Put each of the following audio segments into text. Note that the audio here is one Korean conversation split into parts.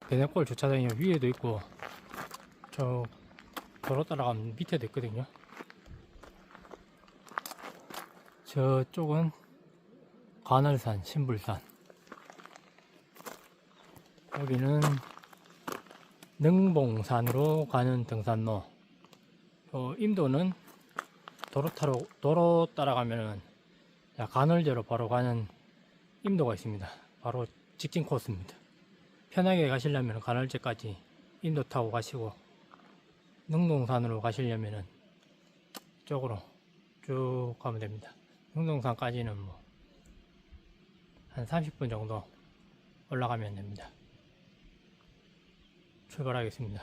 베네골 주차장이 위에도 있고 저 도로 따라가면 밑에도 있거든요. 저쪽은 관할산, 신불산, 여기는 능봉산으로 가는 등산로. 임도는 도로 따라가면은 간월제로 바로 가는 임도가 있습니다. 바로 직진 코스입니다. 편하게 가시려면 간월제까지 임도 타고 가시고, 능동산으로 가시려면은 이쪽으로 쭉 가면 됩니다. 능동산까지는 뭐 한 30분 정도 올라가면 됩니다. 출발하겠습니다.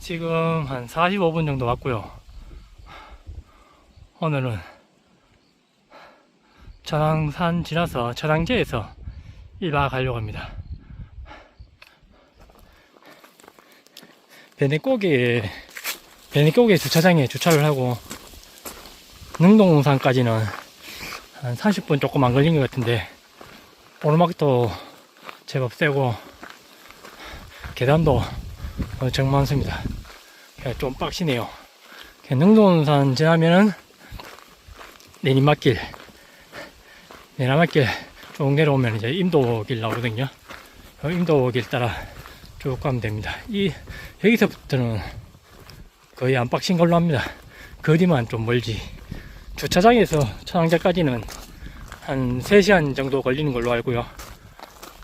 지금 한 45분 정도 왔고요. 오늘은 천왕산 지나서 천왕제에서 1박 가려고 합니다. 베네꼬개 주차장에 주차를 하고, 능동산까지는 한 30분 조금 안 걸린 것 같은데, 오르막도 제법 세고 계단도 엄청 많습니다. 좀 빡시네요. 능동산 지나면은 내리막길 쭉 내려오면 이제 임도길 나오거든요. 임도길 따라 쭉 가면 됩니다. 여기서부터는 거의 안 빡신 걸로 합니다. 거리만 좀 멀지. 주차장에서 천왕제까지는 한 3시간 정도 걸리는 걸로 알고요.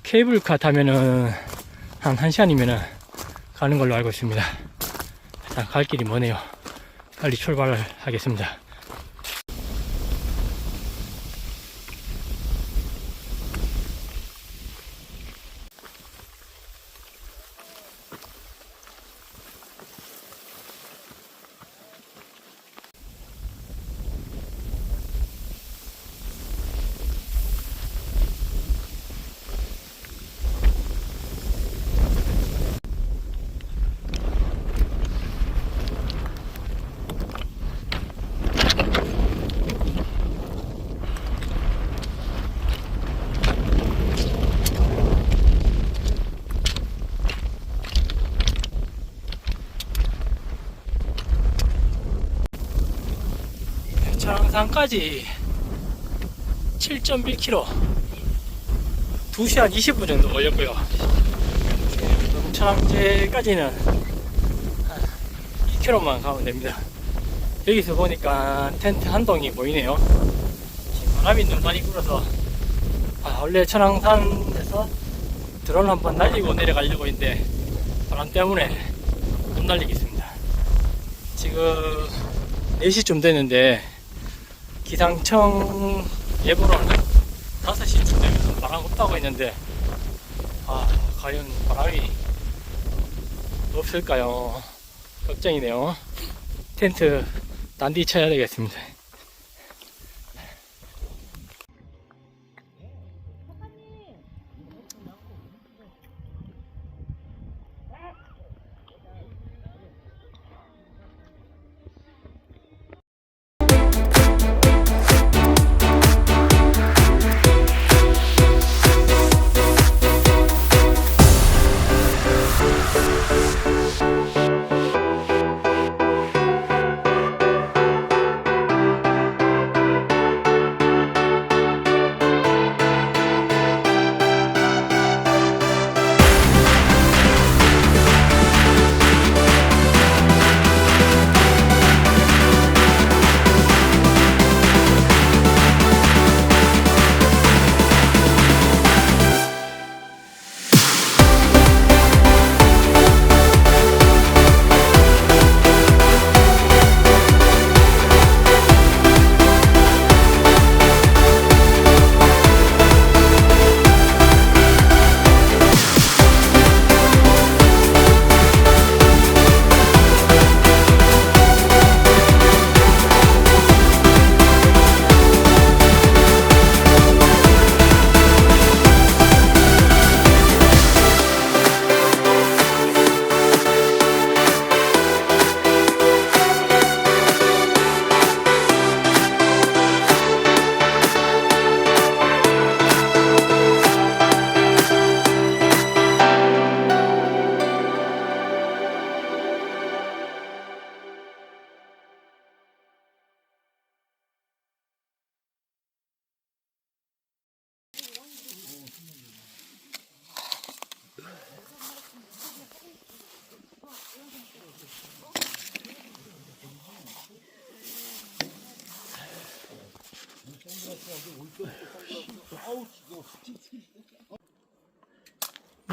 케이블카 타면은 한 1시간이면은 가는 걸로 알고 있습니다. 일단 갈 길이 머네요. 빨리 출발을 하겠습니다. 천왕산까지 7.1km 2시간 20분 정도 걸렸고요. 천왕제까지는 한 2km만 가면 됩니다. 여기서 보니까 텐트 한 동이 보이네요. 바람이 너무 많이 불어서 원래 천왕산에서 드론 한번 날리고 내려가려고 했는데 바람 때문에 못 날리겠습니다. 지금 4시쯤 됐는데 기상청 예보로는 5시쯤 되면 바람 없다고 했는데 과연 바람이 없을까요? 걱정이네요. 텐트 단디 쳐야 되겠습니다.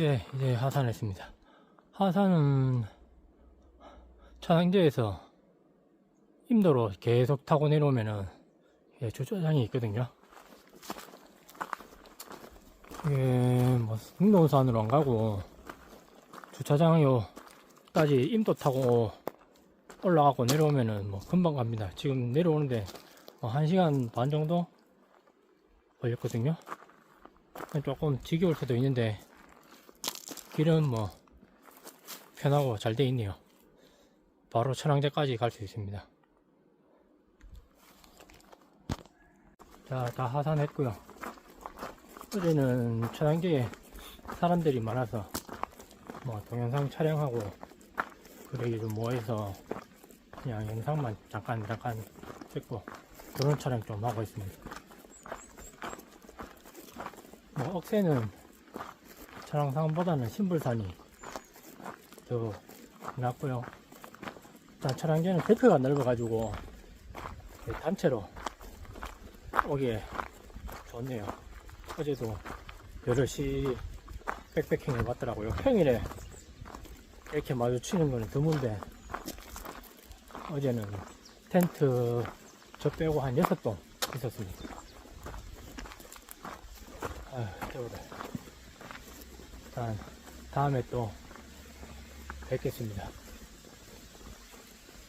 예, 이제 하산했습니다. 하산은 천왕제에서 임도로 계속 타고 내려오면은 예, 주차장이 있거든요. 이게 뭐 등록산으로 안 가고 주차장요까지 임도 타고 올라가고 내려오면은 뭐 금방 갑니다. 지금 내려오는데 뭐 1시간 반 정도 걸렸거든요. 조금 지겨울 수도 있는데 길은 뭐 편하고 잘 돼 있네요. 바로 천왕제까지 갈 수 있습니다. 자, 다 하산했고요. 어제는 천왕제에 사람들이 많아서 뭐 동영상 촬영하고 그러기 좀 뭐해서 그냥 영상만 잠깐 찍고 드론 촬영 좀 하고 있습니다. 뭐 억새는 천왕산보다는 신불산이 더 낫고요. 일단 천왕제는 대표가 넓어가지고 단체로 오기에 좋네요. 어제도 여럿이 백패킹을 받더라고요. 평일에 이렇게 마주치는 건 드문데 어제는 텐트 저 빼고 한 6동 있었습니다. 아휴, 배고파. 일단 다음에 또 뵙겠습니다.